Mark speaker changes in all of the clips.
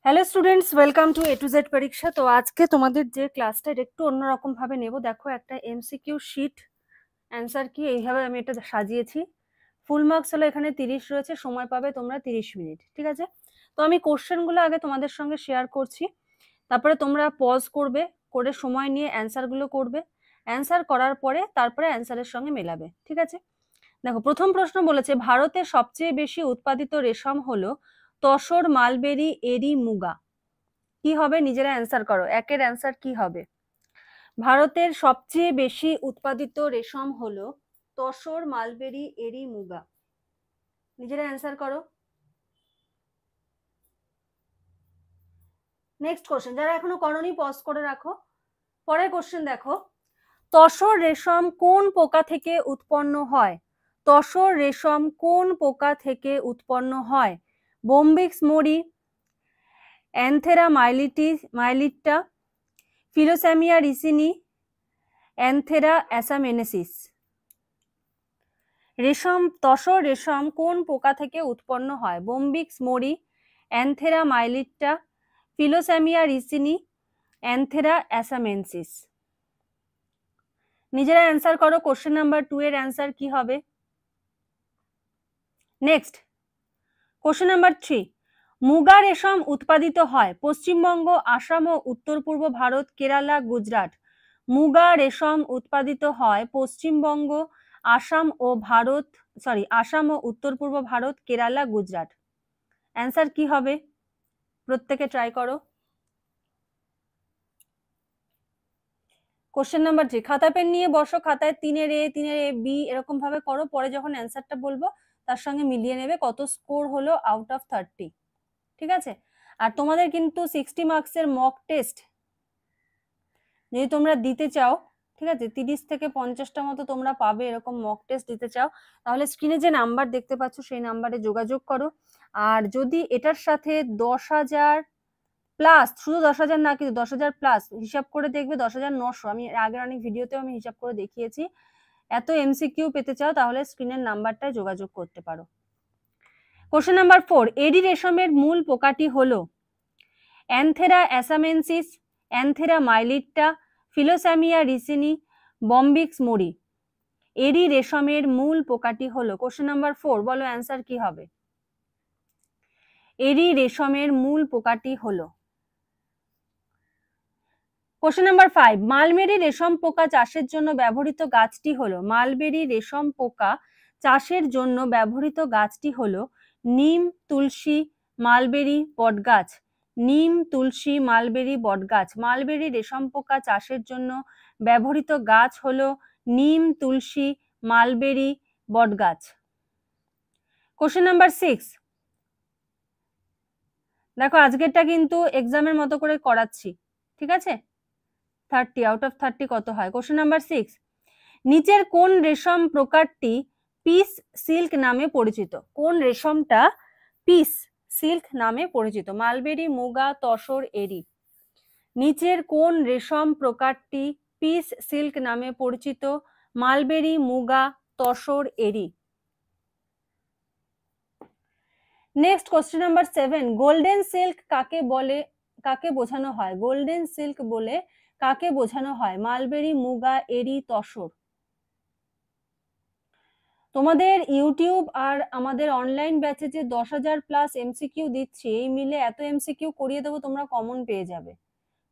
Speaker 1: Hello students, welcome to A to Z পরীক্ষা। তো আজকে তোমাদের যে ক্লাসটা একটু অন্যরকম ভাবে নেব। দেখো, একটা এমসিকিউ শিট, অ্যান্সার কি, এইভাবে আমি এটা সাজিয়েছি। ফুল মার্কস হলো এখানে 30 রয়েছে, সময় পাবে তোমরা 30 মিনিট, ঠিক আছে? তো আমি কোশ্চেনগুলো আগে তোমাদের সঙ্গে শেয়ার করছি, তারপরে তোমরা পজ করবে, করে সময় নিয়ে অ্যান্সারগুলো করবে। অ্যান্সার করার পরে তারপরে অ্যান্সারের সঙ্গে মেলাবে, ঠিক আছে? দেখো, প্রথম প্রশ্ন বলেছে ভারতে সবচেয়ে বেশি উৎপাদিত রেশম হলো তসর, মালবেরি, এরি, মুগা। কি হবে? নিজেরা অ্যান্সার করো, একের অ্যান্সার কি হবে? ভারতের সবচেয়ে বেশি উৎপাদিত রেশম হলো তসর, মালবেরি, এরি, মুগা। নিজেরা অ্যান্সার করো। নেক্সট কোশ্চেন, যারা এখনো করনি পজ করে রাখো। পরের কোশ্চেন দেখো, তসর রেশম কোন পোকা থেকে উৎপন্ন হয়? তসর রেশম কোন পোকা থেকে উৎপন্ন হয়? বোম্বিক্স মরি, অ্যান্থেরা মাইলিটা, ফিলোস্যামিয়া রিসিনি, অ্যান্থেরা অ্যাসামেনেসিস। তসর রেশম কোন পোকা থেকে উৎপন্ন হয়? বোম্বিক্স মরি, অ্যান্থেরা মাইলিটা, ফিলোস্যামিয়া রিসিনি, অ্যান্থেরা অ্যাসামেনসিস। নিজেরা অ্যান্সার করো। কোশ্চেন নাম্বার 2 এর অ্যান্সার কি হবে? নেক্সট কোশ্চেন নাম্বার 3, মুগা রেশম উৎপাদিত হয় পশ্চিমবঙ্গ, আসাম ও উত্তর পূর্ব ভারত, কেরালা, গুজরাট। মুগা রেশম উৎপাদিত হয় পশ্চিমবঙ্গ, আসাম ও উত্তর পূর্ব ভারত, কেরালা, গুজরাট। অ্যান্সার কি হবে? প্রত্যেকে ট্রাই করো। কোশ্চেন নাম্বার 3, খাতা পেন নিয়ে বসো, খাতায় 3-এর এ, 3-এর এ বি এরকম ভাবে করো, পরে যখন অ্যান্সারটা বলবো তার সঙ্গে মিলিয়ে নেবে কত স্কোর হলো আউট অফ 30, ঠিক আছে? আর তোমাদের কিন্তু 60 মার্কসের মক টেস্ট যদি তোমরা দিতে চাও, ঠিক আছে, 30 থেকে 50টা মতো তোমরা পাবে এরকম মক টেস্ট দিতে চাও, তাহলে স্ক্রিনে যে নাম্বার দেখতে পাচ্ছ সেই নাম্বারে যোগাযোগ করো। আর যদি এটার সাথে 10,000 প্লাস, শুধু 10,000 না, কিন্তু 10,000 প্লাস হিসাব করে দেখবে 10,900, আমি আগের অনেক ভিডিওতেও আমি হিসাব করে দেখিয়েছি, এত এমসিকিউ পেতে চাও তাহলে স্ক্রিনের নাম্বারটায় যোগাযোগ করতে পারো। কোশ্চেন নাম্বার 4, এডি রেশমের মূল পোকাটি হলো অ্যান্থেরা অ্যাসামেনসিস, অ্যান্থেরা মাইলিটা, ফিলোস্যামিয়া রিসিনি, বম্বিক্স মরি। এডি রেশমের মূল পোকাটি হলো, কোশ্চেন নাম্বার 4, বলো অ্যান্সার কি হবে? এডি রেশমের মূল পোকাটি হলো। কোশ্চেন নাম্বার 5, মালবেরি রেশম পোকা চাষের জন্য ব্যবহৃত গাছটি হলো, মালবেরি রেশম পোকা চাষের জন্য ব্যবহৃত গাছটি হলো নিম, তুলসী, মালবেরি, বটগাছ। নিম, তুলসী, মালবেরি, বটগাছ। মালবেরি রেশম পোকা চাষের জন্য ব্যবহৃত গাছ হলো নিম, তুলসী, মালবেরি, বটগাছ। কোশ্চেন নাম্বার 6, দেখো আজকেরটা কিন্তু এক্সামের মতো করে করাচ্ছি, ঠিক আছে? 30 আউট অফ 30 কত হয়? কোশ্চেন নাম্বার 6, নিচের কোন রেশম প্রকারটি পিস সিল্ক নামে পরিচিত? কোন রেশমটা পিস সিল্ক নামে পরিচিত? মালবেরি, মুগা, তসর, এরি। নিচের কোন রেশম প্রকারটি পিস সিল্ক নামে পরিচিত? Mulberry, muga, tasar, eri. Next question number 7, golden silk কাকে বলে, কাকে বোঝানো হয়? গোল্ডেন সিল্ক বলে কাকে বোঝানো হয়? মালবেরি, মুগা, এরি, তসর। তোমাদের ইউটিউব আর আমাদের অনলাইন ব্যাচে যে 10,000 প্লাস এমসিকিউ দিচ্ছি, এই মিলে এত এমসিকিউ করিয়ে দেবো তোমরা কমন পেয়ে যাবে।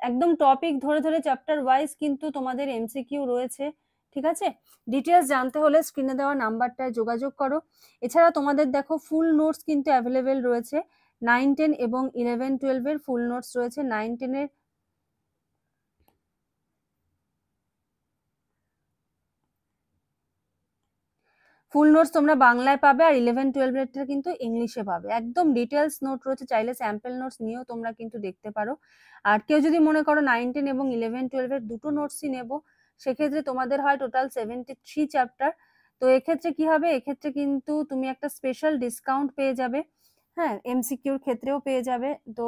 Speaker 1: একদম টপিক ধরে ধরে চ্যাপ্টার ওয়াইজ কিন্তু তোমাদের এমসিকিউ রয়েছে, ঠিক আছে? ডিটেলস জানতে হলে স্ক্রিনে দেওয়া নাম্বারটায় যোগাযোগ করো। এছাড়া তোমাদের দেখো ফুল নোটস কিন্তু অ্যাভেলেবেল রয়েছে, 9, 10 এবং 11, 12 এর ফুল নোটস রয়েছে। 9, 10 এর ফুল নোটস তোমরা বাংলায় পাবে, আর 11, 12 এরটা কিন্তু ইংলিশে পাবে। একদম ডিটেলস নোট রয়েছে, চাইলে স্যাম্পল নোটস নিয়েও তোমরা কিন্তু দেখতে পারো। আর কেউ যদি মনে করো 9, 10 এবং 11, 12 এর দুটো নোটসই নেবো, সেক্ষেত্রে তোমাদের হয় টোটাল 73 চ্যাপ্টার। তো এক্ষেত্রে কি হবে, এক্ষেত্রে কিন্তু তুমি একটা স্পেশাল ডিসকাউন্ট পেয়ে যাবে, হ্যাঁ, এমসিকিউর ক্ষেত্রেও পেয়ে যাবে। তো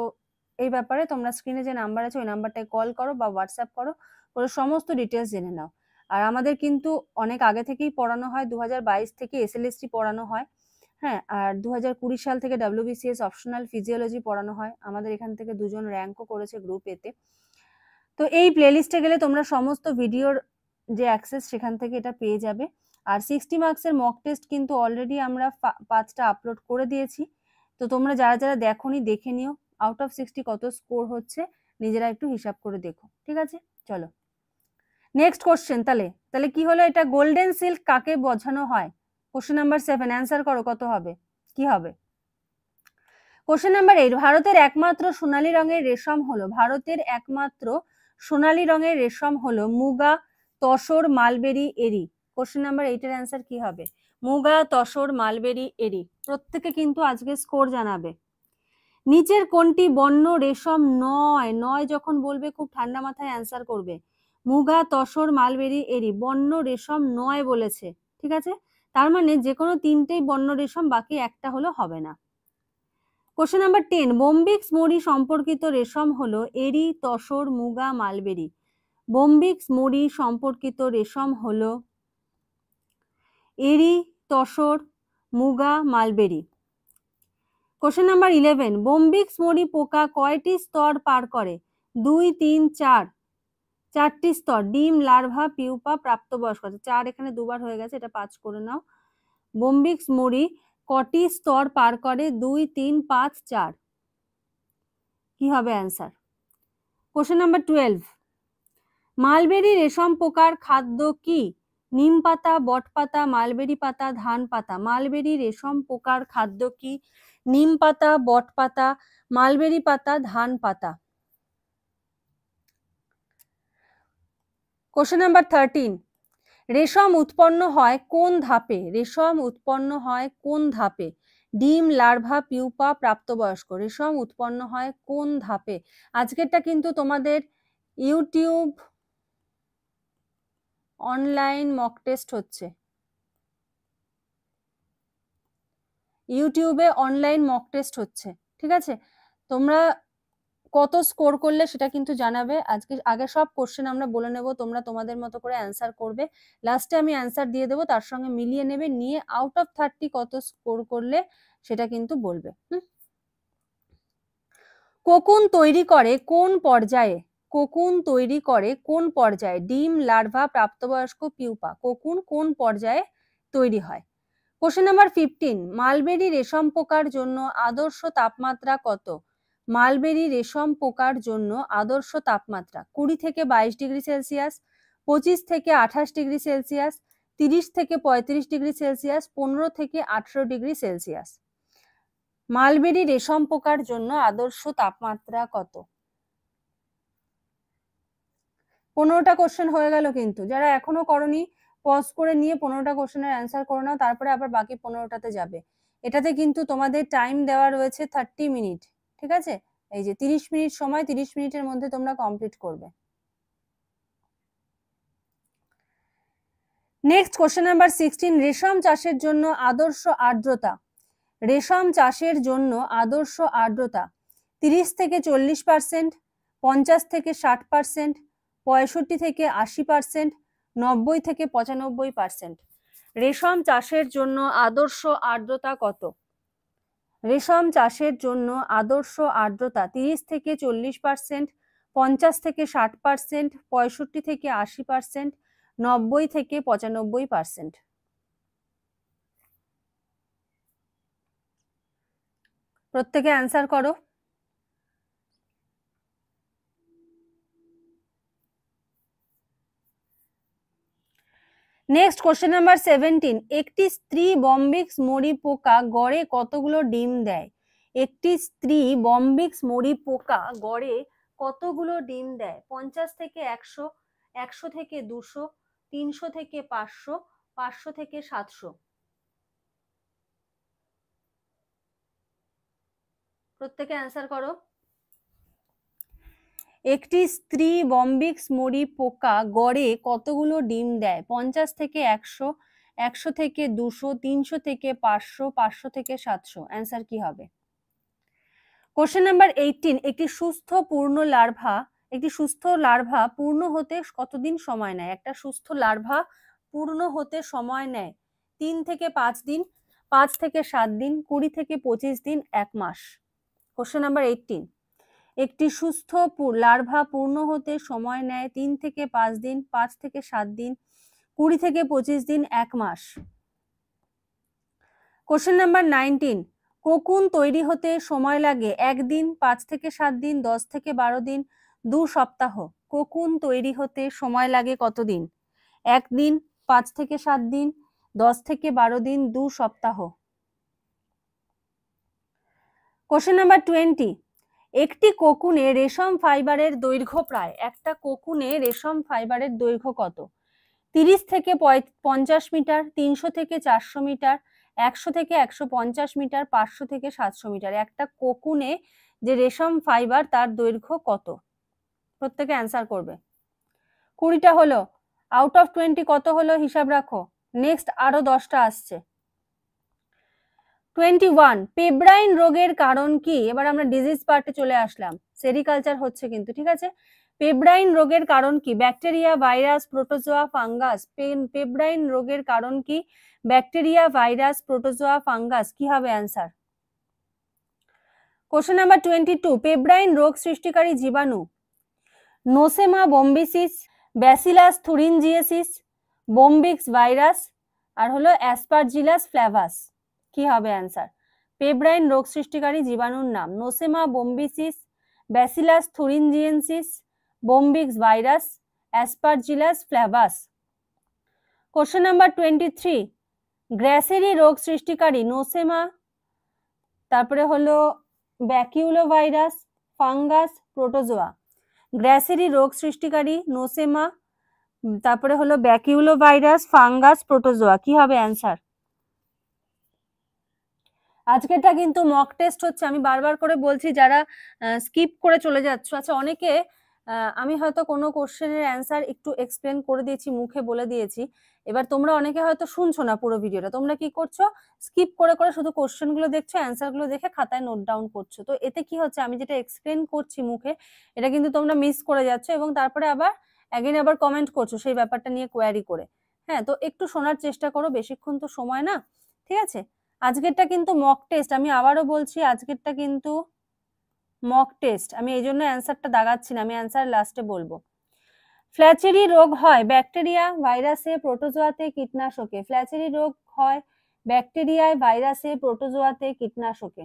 Speaker 1: এই ব্যাপারে তোমরা স্ক্রিনে যে নাম্বার আছে ওই নাম্বারটায় কল করো বা হোয়াটসঅ্যাপ করো, করে সমস্ত ডিটেলস জেনে নাও। আর আমাদের কিন্তু অনেক আগে থেকেই পড়ানো হয়, 2022 থেকে এসএলএসটি পড়ানো হয়। হ্যাঁ, আর 2020 সাল থেকে WBCS অপশনাল ফিজিওলজি পড়ানো হয়, আমাদের এখান থেকে 2 জন র্যাঙ্কও করেছে গ্রুপ এতে। তো এই প্লেলিস্টে গেলে তোমরা সমস্ত ভিডিওর যে অ্যাক্সেস সেখান থেকে এটা পেয়ে যাবে। আর 60 মার্কসের মক টেস্ট কিন্তু অলরেডি আমরা 5টা আপলোড করে দিয়েছি, তো তোমরা যারা যারা দেখোনি দেখে নিও, আউট অফ 60 কত স্কোর হচ্ছে নিজেরা একটু হিসাব করে দেখো, ঠিক আছে? চলো নেক্সট কোশ্চেন। তাহলে কি হলো, এটা গোল্ডেন সিল্ক কাকে বোঝানো হয়? কোশ্চেন নাম্বার 7, অ্যান্সার করো, কত হবে, কি হবে? কোশ্চেন নাম্বার 8, ভারতের একমাত্র সোনালী রঙের রেশম হলো, ভারতের একমাত্র সোনালী রঙের রেশম হলো muga, tasar, mulberry, eri. Question number 8 এর অ্যান্সার কি হবে? মুগা, তসর, মালবেরি, এরি। প্রত্যেকে কিন্তু আজকে স্কোর জানাবে। নিচের কোনটি বন্য রেশম নয়? নয় যখন বলবে খুব ঠান্ডা মাথায় অ্যান্সার করবে। মুগা, তসর, মালবেরি, এরি বন্য রেশম নয় বলেছে, ঠিক আছে? তার মানে যে কোনো 3টেই বন্য রেশম, বাকি একটা হলো হবে না। কোশ্চেন নাম্বার 10, বোম্বিক্স মরি সম্পর্কিত রেশম হলো এরি, তসর, মুগা, মালবেরি। বোম্বিক্স মরি সম্পর্কিত রেশম হলো eri, tasar, muga, mulberry. Question number 11, Bombyx mori পোকা কয়টি স্তর পার করে? 2, 3, 4। 4টি স্তর, ডিম, লার্ভা, পিউপা, প্রাপ্তবয়স্ক। 4 এখানে দুবার হয়ে গেছে, এটা 5 করে নাও। বোম্বিক্স মরি কটি স্তর পার করে? 2, 3, 5, 4। কি হবে অ্যান্সার? কোশ্চেন নাম্বার 12, মালবেরি রেশম পোকার খাদ্য কি? নিম পাতা, বট পাতা, মালবেরি পাতা, ধান পাতা। মালবেরি রেশম পোকার খাদ্য কি? নিম পাতা, বট পাতা, মালবেরি পাতা, ধান পাতা। কোশ্চেন নাম্বার 13, রেশম উৎপন্ন হয় কোন ধাপে? রেশম উৎপন্ন হয় কোন ধাপে? ডিম, লার্ভা, পিউপা, প্রাপ্তবয়স্ক। রেশম উৎপন্ন হয় কোন ধাপে? আজকেরটা কিন্তু তোমাদের ইউটিউব অনলাইন মক টেস্ট হচ্ছে, ইউটিউবে অনলাইন মক টেস্ট হচ্ছে, ঠিক আছে? তোমরা কত স্কোর করলে সেটা কিন্তু জানাবে। আগে সব কোশ্চেন আমরা বলে নেব, তোমরা তোমাদের মতো করে অ্যান্সার করবে, লাস্টে আমি অ্যান্সার দিয়ে দেবো, তার সঙ্গে মিলিয়ে নেবে, নিয়ে আউট অফ 30 কত স্কোর করলে সেটা কিন্তু বলবে। কোকুন তৈরি করে কোন পর্যায়ে? কোকুন তৈরি করে কোন পর্যায়ে? ডিম, লার্ভা, প্রাপ্তবয়স্ক, পিউপা। কোকুন কোন পর্যায়ে তৈরি হয়? কোশ্চেন নাম্বার 15, মালবেরি রেশম পোকার জন্য আদর্শ তাপমাত্রা কত? মালবেরি রেশম পোকার জন্য আদর্শ তাপমাত্রা 20 থেকে 22 ডিগ্রি সেলসিয়াস, 25 থেকে 28 ডিগ্রি সেলসিয়াস, 30 থেকে 35 ডিগ্রি সেলসিয়াস, 15 থেকে 18 ডিগ্রি সেলসিয়াস। মালবেরি রেশম পোকার জন্য আদর্শ তাপমাত্রা কত? 15টা কোশ্চেন হয়ে গেল, কিন্তু যারা এখনো করনি পজ করে নিয়ে 15টা কোশ্চেনের অ্যান্সার করে নাও, তারপরে আবার বাকি 15টাতে যাবে। এটাতে কিন্তু তোমাদের টাইম দেওয়া রয়েছে 30 মিনিট, ঠিক আছে? এই যে 30 মিনিট সময়, 30 মিনিটের মধ্যে তোমরা কমপ্লিট করবে। নেক্সট কোশ্চেন নাম্বার 16, রেশম চাষের জন্য আদর্শ আর্দ্রতা। রেশম চাষের জন্য আদর্শ আর্দ্রতা 30 থেকে 40%, 50 থেকে 60%, 65 থেকে 80%, 90 থেকে 95%। রেশম চাষের জন্য আদর্শ আর্দ্রতা কত? রেশম চাষের জন্য আদর্শ আর্দ্রতা 30 থেকে 40%, 50 থেকে 60%, 65 থেকে 80%, 90 থেকে 95%। প্রত্যেকে অ্যান্সার করো। নেক্সট কোশ্চেন নাম্বার 17, একটি স্ত্রী বম্বিক্স মরি পোকা গড়ে কতগুলো ডিম দেয়? একটি স্ত্রী বম্বিক্স মরি পোকা গড়ে কতগুলো ডিম দেয়? 50 থেকে 100, 100 থেকে 200, 300 থেকে 500, 500 থেকে 700। প্রত্যেকে অ্যান্সার করো। একটি স্ত্রী বম্বিক্স মরি পোকা গড়ে কতগুলো ডিম দেয়? 50 থেকে 100, 100 থেকে 200, 300 থেকে 500, 500 থেকে 700। অ্যান্সার কি হবে? কোশ্চেন নাম্বার 18, একটি সুস্থ লার্ভা পূর্ণ হতে কতদিন সময় নেয়? একটা সুস্থ লার্ভা পূর্ণ হতে সময় নেয় 3 থেকে 5 দিন, 5 থেকে 7 দিন, 20 থেকে 25 দিন, 1 মাস। কোশ্চেন নাম্বার 18, একটি সুস্থ লার্ভা পূর্ণ হতে সময় নেয় 3 থেকে 5 দিন, 5 থেকে 7 দিন, 20 থেকে 25 দিন, 1 মাস। কোশ্চেন নাম্বার 19, কোকুন তৈরি হতে সময় লাগে 1 দিন, 5 থেকে 7 দিন, 10 থেকে 12 দিন, 2 সপ্তাহ। কোকুন তৈরি হতে সময় লাগে কতদিন? 1 দিন, 5 থেকে 7 দিন, 10 থেকে 12 দিন, 2 সপ্তাহ। কোশ্চেন নাম্বার 20, একটি কোকুনে রেশম ফাইবারের দৈর্ঘ্য প্রায়, একটা কোকুনে রেশম ফাইবারের দৈর্ঘ্য কত? 30 থেকে 50 মিটার, 300 থেকে 400 মিটার, 100 থেকে 150 মিটার, 500 থেকে 700 মিটার। একটা কোকুনে যে রেশম ফাইবার তার দৈর্ঘ্য কত? প্রত্যেকে অ্যান্সার করবে। 20টা হলো, আউট অফ 20 কত হলো হিসাব রাখো। নেক্সট আরো 10টা আসছে। 21, পেব্রাইন রোগের কারণ কি? এবার আমরা ডিজিজ পার্টে চলে আসলাম, সেরিকালচার হচ্ছে কিন্তু, ঠিক আছে। পেব্রাইন রোগের কারণ কি? Bacteria, virus, protozoa, fungus. Pebrine রোগের কারণ কি? Bacteria, virus, protozoa, fungus. কি হবে অ্যান্সার? কোশ্চেন নাম্বার 22, পেব্রাইন রোগ সৃষ্টিকারী জীবাণু নোসেমা বোম্বিসিস, ব্যাসিলাস থুরিনজিয়েসিস, বোম্বিক্স ভাইরাস, আর হলো অ্যাসপারজিলাস ফ্ল্যাভাস। কি হবে অ্যান্সার? পেব্রাইন রোগ সৃষ্টিকারী জীবাণুর নাম Nosema bombycis, Bacillus thuringiensis, Bombyx virus, Aspergillus flavus. Question number 23, grasserie রোগ সৃষ্টিকারী নোসেমা, তারপরে হলো baculovirus, fungus, protozoa. Grasserie রোগ সৃষ্টিকারী নোসেমা, তারপরে হলো ব্যাকিউলো ভাইরাস, ফাঙ্গাস, প্রোটোজোয়া। কি হবে অ্যান্সার? আজকেরটা কিন্তু মক টেস্ট হচ্ছে, আমি বারবার করে বলছি যারা স্কিপ করে চলে যাচ্ছ। আচ্ছা, অনেকে আমি হয়তো কোনো কোশ্চেনের অ্যান্সার একটু এক্সপ্লেন করে দিয়েছি, মুখে বলে দিয়েছি, এবার তোমরা অনেকে হয়তো শুনছো না পুরো ভিডিওটা, তোমরা কি করছো? স্কিপ করে করে শুধু কোশ্চেনগুলো দেখছো, অ্যান্সারগুলো দেখে খাতায় নোট ডাউন করছো। তো এতে কি হচ্ছে, আমি যেটা এক্সপ্লেন করছি মুখে, এটা কিন্তু তোমরা মিস করে যাচ্ছ এবং তারপরে আবার আবার কমেন্ট করছো সেই ব্যাপারটা নিয়ে কোয়ারি করে। হ্যাঁ, তো একটু শোনার চেষ্টা করো, বেশিক্ষণ তো সময় না, ঠিক আছে। আজকেরটা কিন্তু মক টেস্ট, আমি আবারও বলছি আজকেরটা কিন্তু মক টেস্ট, আমি এই জন্য অ্যান্সারটা দাগাচ্ছি না, আমি অ্যান্সার লাস্টে বলবো। ফ্ল্যাচেরি রোগ হয় ব্যাকটেরিয়া, ভাইরাসে, প্রোটোজোয়াতে, কীটনাশকে। ফ্ল্যাচেরি রোগ হয় ব্যাকটেরিয়ায়, ভাইরাসে, প্রোটোজোয়াতে, কীটনাশকে।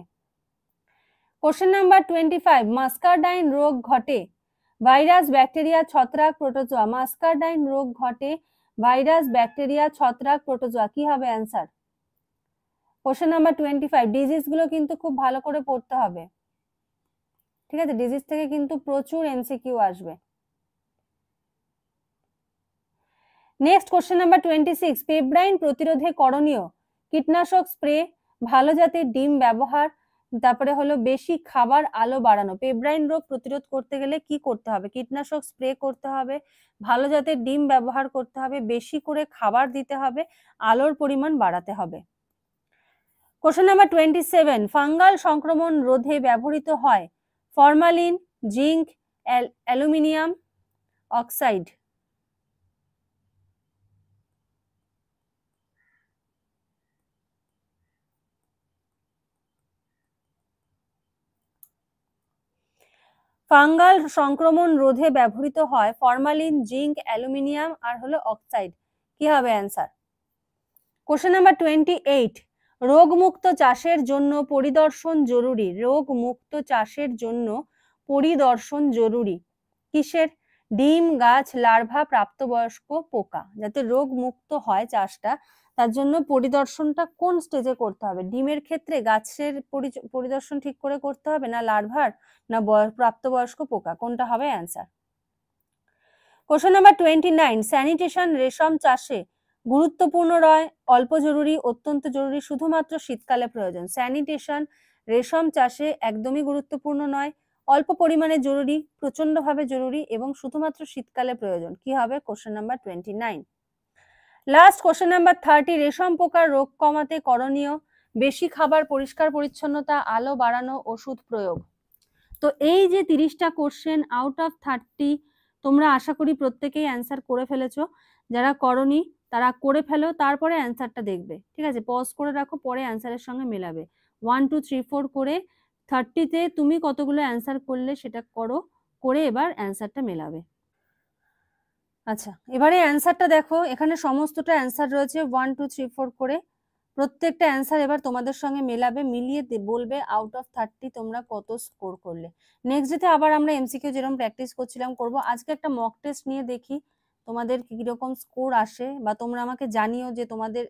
Speaker 1: কোশ্চেন নাম্বার 25, মাস্কারডাইন রোগ ঘটে ভাইরাস, ব্যাকটেরিয়া, ছত্রাক, প্রোটোজোয়া। মাস্কারডাইন রোগ ঘটে ভাইরাস, ব্যাকটেরিয়া, ছত্রাক, প্রোটোজোয়া। কি হবে অ্যান্সার? কোশ্চেন নাম্বার 25, ডিজিজ গুলো কিন্তু খুব ভালো করে পড়তে হবে, ঠিক আছে। ডিজিজ থেকে কিন্তু প্রচুর এমসিকিউ আসবে। নেক্সট কোশ্চেন নাম্বার 26, পেব্রাইন প্রতিরোধে করণীয় কীটনাশক স্প্রে, ভালো জাতের ডিম ব্যবহার, তারপরে হলো বেশি খাবার আলো বাড়ানো। পেব্রাইন রোগ প্রতিরোধ করতে গেলে কি করতে হবে? কীটনাশক স্প্রে করতে হবে, ভালো জাতের ডিম ব্যবহার করতে হবে, বেশি করে খাবার দিতে হবে, আলোর পরিমাণ বাড়াতে হবে। কোশ্চেন নাম্বার 27, ফাঙ্গাল সংক্রমণ রোধে ব্যবহৃত হয় formalin, zinc, aluminium oxide. Fungal সংক্রমণ রোধে ব্যবহৃত হয় ফরমালিন, জিঙ্ক, অ্যালুমিনিয়াম আর হলো অক্সাইড। কি হবে অ্যান্সার? কোশ্চেন নাম্বার 28, রোগমুক্ত চাষের জন্য পরিদর্শন জরুরি। রোগমুক্ত চাষের জন্য পরিদর্শন জরুরি কিসের? ডিম, গাছ, লার্ভা, প্রাপ্তবয়স্ক, পোকা। যাতে রোগ মুক্ত হয় চাষটা, তার জন্য পরিদর্শনটা কোন স্টেজে করতে হবে? ডিমের ক্ষেত্রে গাছের পরিদর্শন ঠিক করে করতে হবে, না লার্ভার, না প্রাপ্তবয়স্ক পোকা? কোনটা হবে অ্যান্সার? কোশ্চেন নাম্বার 29, স্যানিটেশন রেশম চাষে গুরুত্বপূর্ণ নয়, অল্প জরুরি, অত্যন্ত জরুরি, শুধুমাত্র শীতকালে প্রয়োজন। স্যানিটেশন রেশম চাষে একদমই গুরুত্বপূর্ণ নয়, অল্প পরিমাণে জরুরি, প্রচন্ডভাবে জরুরি এবং শুধুমাত্র শীতকালে প্রয়োজন। কি হবে question number 29? Last question number 30, রেশম পোকার রোগ কমাতে করণীয় বেশি খাবার, পরিষ্কার পরিচ্ছন্নতা, আলো বাড়ানো, ওষুধ প্রয়োগ। তো এই যে 30টা কোশ্চেন আউট অফ 30 তোমরা আশা করি প্রত্যেকেই অ্যান্সার করে ফেলেছো। যারা করনি তারা করে ফেলো, তারপরে অ্যান্সারটা দেখবে, ঠিক আছে? পজ করে রাখো, পরে অ্যান্সারের সঙ্গে মেলাবে। 1 2 3 4 করে 30তে তুমি কতগুলো অ্যান্সার করলে সেটা করো, করে এবার অ্যান্সারটা মেলাবে। আচ্ছা, এবারে অ্যান্সারটা দেখো, এখানে সমস্তটা অ্যান্সার রয়েছে 1 2 3 4 করে। প্রত্যেকটা অ্যান্সার এবার তোমাদের সঙ্গে মেলাবে, মিলিয়ে বলবে আউট অফ 30 তোমরা কত স্কোর করলে। নেক্সট ডেতে আবার আমরা এমসিকিউ যেরকম প্র্যাকটিস করছিলাম করব। আজকে একটা মক টেস্ট নিয়ে দেখি তোমাদের কিরকম স্কোর আসে, বা তোমরা আমাকে জানিও যে তোমাদের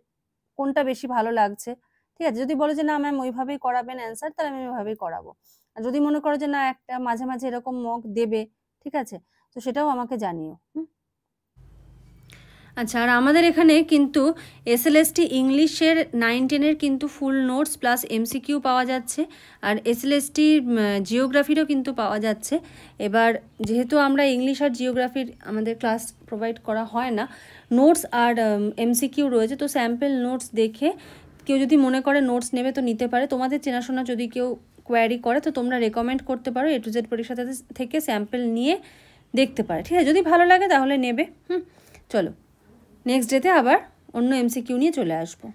Speaker 1: কোনটা বেশি ভালো লাগছে, ঠিক আছে? যদি বলো যে না ম্যাম ওইভাবেই করাবেন অ্যান্সার, তাহলে আমি ওইভাবেই করাবো। আর যদি মনে করো যে না একটা মাঝে মাঝে এরকম মক দেবে, ঠিক আছে, তো সেটাও আমাকে জানিও। আচ্ছা, আর আমাদের এখানে কিন্তু এসএলএসটি ইংলিশের 9-10-এর কিন্তু ফুল নোটস প্লাস এমসিকিউ পাওয়া যাচ্ছে, আর এসএলএসটি জিওগ্রাফিরও কিন্তু পাওয়া যাচ্ছে। এবার যেহেতু আমরা ইংলিশ আর জিওগ্রাফির আমাদের ক্লাস প্রোভাইড করা হয় না, নোটস আর এমসিকিউ রয়েছে, তো স্যাম্পল নোটস দেখে কেউ যদি মনে করে নোটস নেবে তো নিতে পারে। তোমাদের চেনাশোনা যদি কেউ কোয়ারি করে তো তোমরা রেকমেন্ড করতে পারো, A to Z পরীক্ষা থেকে স্যাম্পল নিয়ে দেখতে পারে, ঠিক আছে? যদি ভালো লাগে তাহলে নেবে। চলো, নেক্সট ডেতে আবার অন্য এমসিকিউ নিয়ে চলে আসবো।